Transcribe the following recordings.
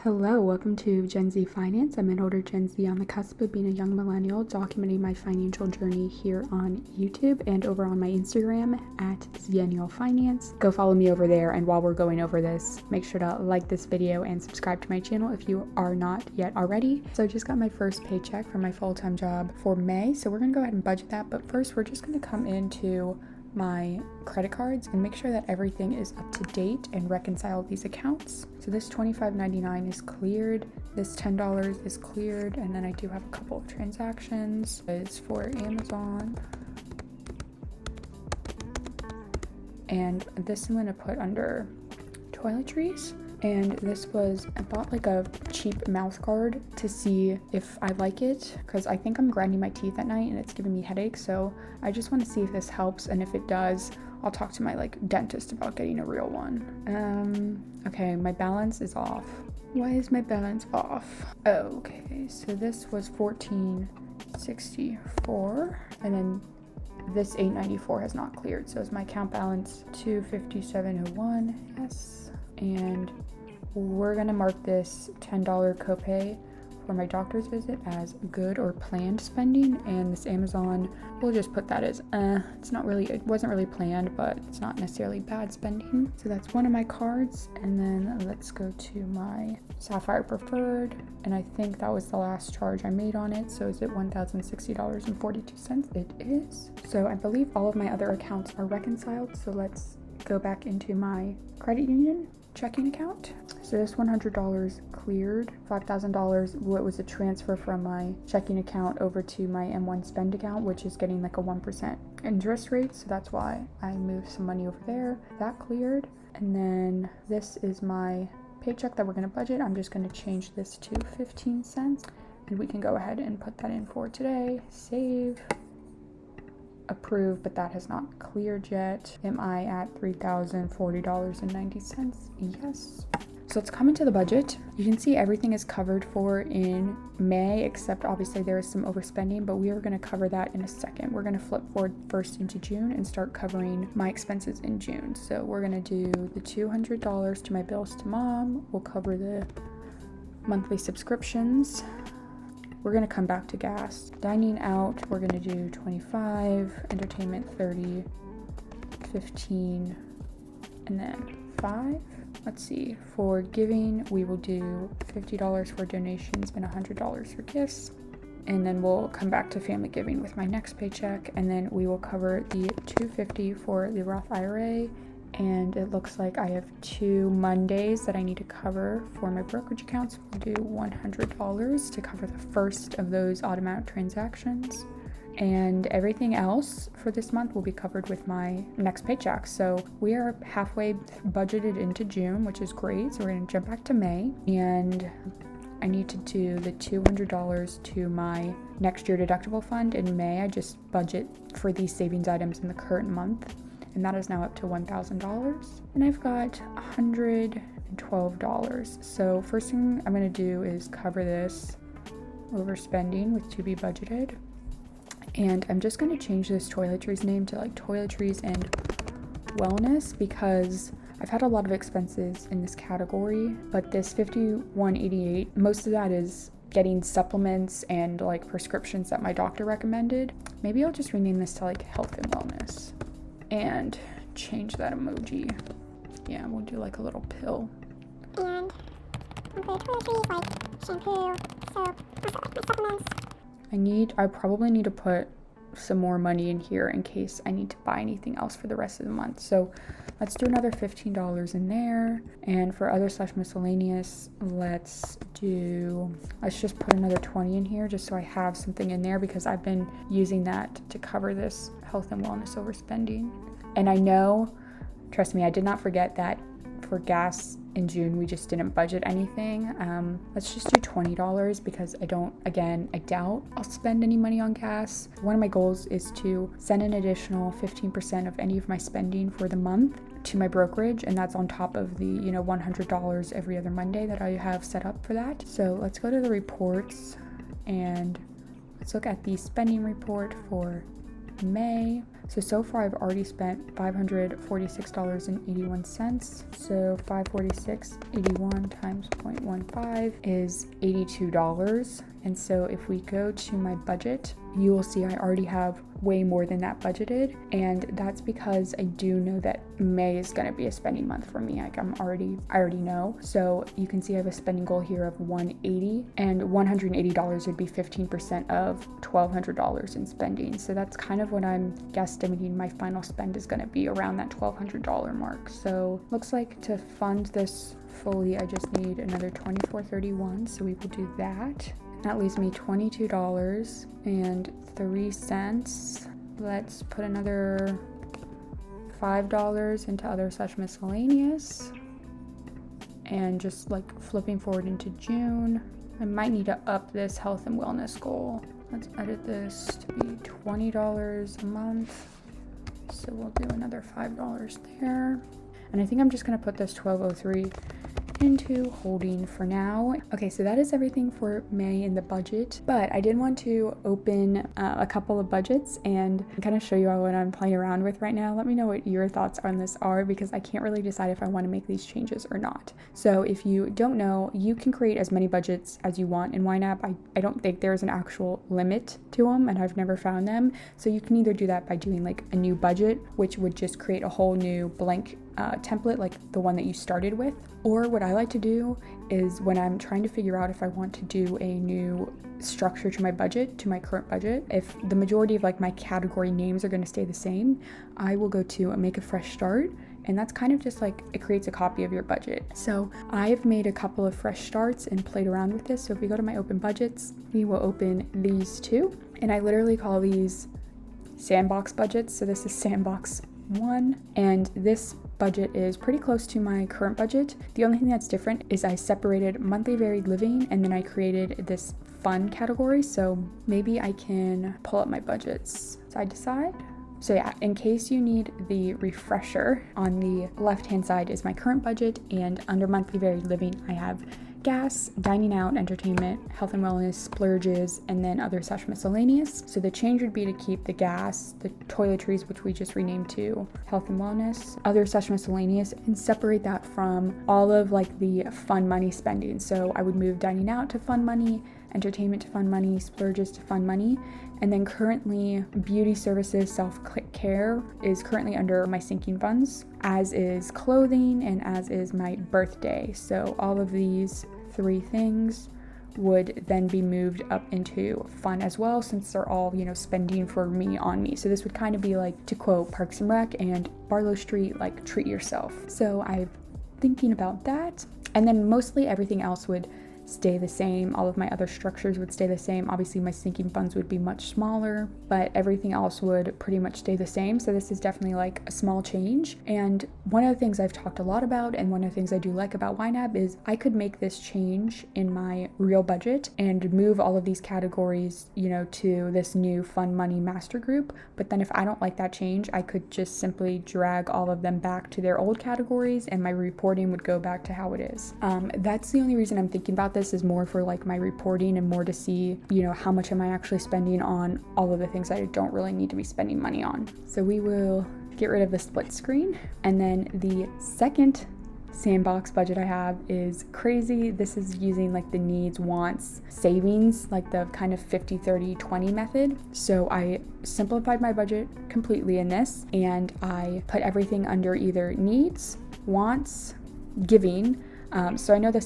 Hello, welcome to Gen Z Finance. I'm an older Gen Z on the cusp of being a young millennial, documenting my financial journey here on YouTube and over on my Instagram at Zennial Finance. Go follow me over there, and while we're going over this, make sure to like this video and subscribe to my channel if you are not yet already. So I just got my first paycheck from my full-time job for May, so we're gonna go ahead and budget that, but first we're just gonna come into my credit cards and make sure that everything is up to date and reconcile these accounts. So this $25.99 is cleared, this $10 is cleared, and then I do have a couple of transactions. It's for Amazon, and this I'm gonna put under toiletries. And this was, I bought like a cheap mouth guard to see if I like it, because I think I'm grinding my teeth at night and it's giving me headaches. So I just want to see if this helps, and if it does, I'll talk to my dentist about getting a real one. Okay, my balance is off. Why is my balance off? Okay, so this was $14.64, and then this $8.94 has not cleared. So is my account balance $257.01? Yes. And we're gonna mark this $10 copay for my doctor's visit as good or planned spending, and this Amazon, we'll just put that as it's not really, it wasn't really planned, but it's not necessarily bad spending. So that's one of my cards, and then let's go to my Sapphire Preferred, and I think that was the last charge I made on it. So is it $1,060.42? It is. So I believe all of my other accounts are reconciled, so let's go back into my credit union checking account. So this $100 cleared. $5,000 what was a transfer from my checking account over to my M1 spend account, which is getting like a 1% interest rate, so that's why I moved some money over there. That cleared. And then this is my paycheck that we're going to budget. I'm just going to change this to 15 cents, and we can go ahead and put that in for today. Save, approve, but that has not cleared yet. Am I at $3,040.90? Yes. So let's come into the budget. You can see everything is covered for in May, except obviously there is some overspending, but we are going to cover that in a second. We're going to flip forward first into June and start covering my expenses in June. So we're going to do the $200 to my bills to mom. We'll cover the monthly subscriptions. We're gonna come back to gas. Dining out, we're gonna do 25, entertainment 30, 15, and then 5. Let's see, for giving, we will do $50 for donations and $100 for gifts. And then we'll come back to family giving with my next paycheck, and then we will cover the $250 for the Roth IRA. And it looks like I have 2 Mondays that I need to cover for my brokerage accounts. We'll do $100 to cover the first of those automatic transactions. And everything else for this month will be covered with my next paycheck. So we are halfway budgeted into June, which is great. So we're going to jump back to May, and I need to do the $200 to my next year deductible fund in May. I just budget for these savings items in the current month, and that is now up to $1,000, and I've got $112. So first thing I'm going to do is cover this overspending with to be budgeted, and I'm just going to change this toiletries name to like toiletries and wellness, because I've had a lot of expenses in this category, but this $51.88, most of that is getting supplements and like prescriptions that my doctor recommended. Maybe I'll just rename this to like health and wellness and change that emoji. Yeah, we'll do like a little pill. And toiletries like shampoo, soap, my supplements. I probably need to put some more money in here in case I need to buy anything else for the rest of the month. So let's do another $15 in there. And for other / miscellaneous, let's just put another 20 in here just so I have something in there, because I've been using that to cover this health and wellness overspending. And I know, trust me, I did not forget that for gas in June we just didn't budget anything. Let's just do $20, because I doubt I'll spend any money on gas. One of my goals is to send an additional 15% of any of my spending for the month to my brokerage, and that's on top of the $100 every other Monday that I have set up for that. So let's go to the reports and let's look at the spending report for May. So far I've already spent $546.81. So 546.81 times 0.15 is $82. And so if we go to my budget, you will see I already have way more than that budgeted. And that's because I do know that May is going to be a spending month for me. Like I already know. So you can see I have a spending goal here of $180, and $180 would be 15% of $1,200 in spending. So that's kind of what I'm guesstimating my final spend is going to be, around that $1,200 mark. So looks like to fund this fully, I just need another $24.31. So we will do that. That leaves me $22.03. Let's put another $5 into other/miscellaneous. And just like flipping forward into June, I might need to up this health and wellness goal. Let's edit this to be $20 a month. So we'll do another $5 there. And I think I'm just gonna put this 1203 into holding for now. Okay, so that is everything for May in the budget, but I did want to open a couple of budgets and kind of show you all what I'm playing around with right now. Let me know what your thoughts on this are, because I can't really decide if I want to make these changes or not. So if you don't know, you can create as many budgets as you want in YNAB. I don't think there's an actual limit to them, and I've never found them. So you can either do that by doing like a new budget, which would just create a whole new blank template like the one that you started with. Or what I like to do is when I'm trying to figure out if I want to do a new structure to my budget, to my current budget, if the majority of like my category names are going to stay the same, I will go to make a fresh start. And that's kind of just like, it creates a copy of your budget. So I've made a couple of fresh starts and played around with this. So if we go to my open budgets, we will open these two. And I literally call these sandbox budgets. So this is sandbox 1, and this budget is pretty close to my current budget. The only thing that's different is I separated monthly varied living, and then I created this fun category. So maybe I can pull up my budgets side to side. So yeah, in case you need the refresher, on the left hand side is my current budget, and under monthly varied living I have gas, dining out, entertainment, health and wellness, splurges, and then other/miscellaneous. So the change would be to keep the gas, the toiletries, which we just renamed to health and wellness, other/miscellaneous, and separate that from all of like the fun money spending. So I would move dining out to fun money, entertainment to fun money, splurges to fun money. And then currently beauty services, self-care is currently under my sinking funds, as is clothing and as is my birthday. So all of these 3 things would then be moved up into fun as well, since they're all, spending for me on me. So this would kind of be like, to quote Parks and Rec and Barlow Street, like treat yourself. So I'm thinking about that. And then mostly everything else would stay the same. All of my other structures would stay the same. Obviously my sinking funds would be much smaller, but everything else would pretty much stay the same. So this is definitely like a small change. And one of the things I've talked a lot about, and one of the things I do like about YNAB, is I could make this change in my real budget and move all of these categories, to this new fun money master group. But then if I don't like that change, I could just simply drag all of them back to their old categories, and my reporting would go back to how it is. That's the only reason I'm thinking about this, is more for like my reporting and more to see, how much am I actually spending on all of the things I don't really need to be spending money on. So we will get rid of the split screen. And then the second sandbox budget I have is crazy. This is using like the needs, wants, savings, like the kind of 50-30-20 method. So I simplified my budget completely in this, and I put everything under either needs, wants, giving. So I know the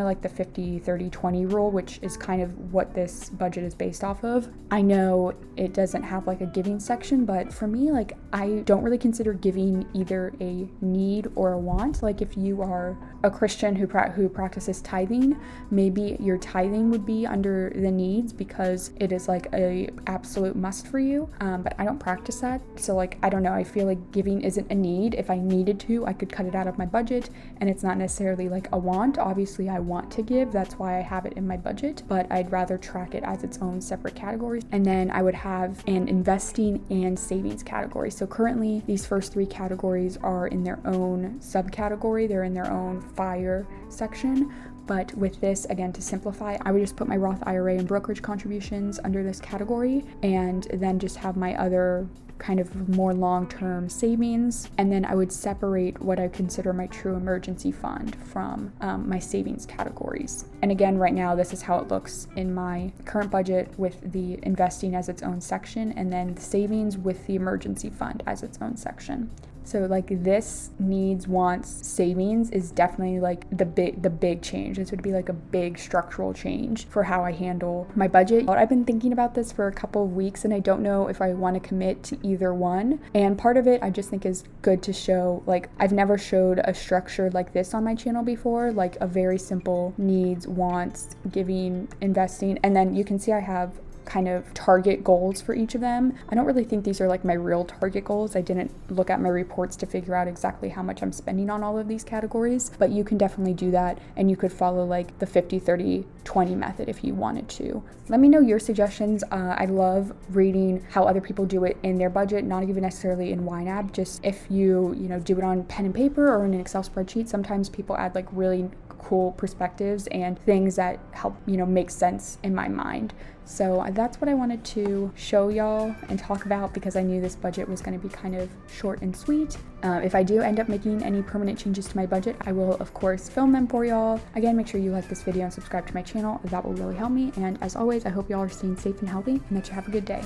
like the 50-30-20 rule, which is kind of what this budget is based off of. I know it doesn't have like a giving section, but for me, like, I don't really consider giving either a need or a want. Like if you are a Christian who practices tithing, maybe your tithing would be under the needs because it is like a absolute must for you. But I don't practice that. So like, I don't know, I feel like giving isn't a need. If I needed to, I could cut it out of my budget, and it's not necessarily like a want. Obviously I want to give, that's why I have it in my budget, but I'd rather track it as its own separate category. And then I would have an investing and savings category. So currently these first 3 categories are in their own subcategory, they're in their own fire section, But with this, again, to simplify, I would just put my Roth IRA and brokerage contributions under this category, and then just have my other kind of more long-term savings, and then I would separate what I consider my true emergency fund from my savings categories. And again, right now this is how it looks in my current budget, with the investing as its own section, and then the savings with the emergency fund as its own section. So like this needs, wants, savings is definitely like the big change. This would be like a big structural change for how I handle my budget. I've been thinking about this for a couple of weeks, and I don't know if I want to commit to either one. And part of it I just think is good to show, like I've never showed a structure like this on my channel before, like a very simple needs, wants, giving, investing, and then you can see I have kind of target goals for each of them. I don't really think these are like my real target goals. I didn't look at my reports to figure out exactly how much I'm spending on all of these categories, but you can definitely do that, and you could follow like the 50-30-20 method if you wanted to. Let me know your suggestions. I love reading how other people do it in their budget, not even necessarily in YNAB, just if you do it on pen and paper or in an Excel spreadsheet. Sometimes people add like really cool perspectives and things that help make sense in my mind. So that's what I wanted to show y'all and talk about, because I knew this budget was going to be kind of short and sweet. If I do end up making any permanent changes to my budget, I will of course film them for y'all. Again, make sure you like this video and subscribe to my channel. That will really help me. And as always, I hope y'all are staying safe and healthy, and that you have a good day.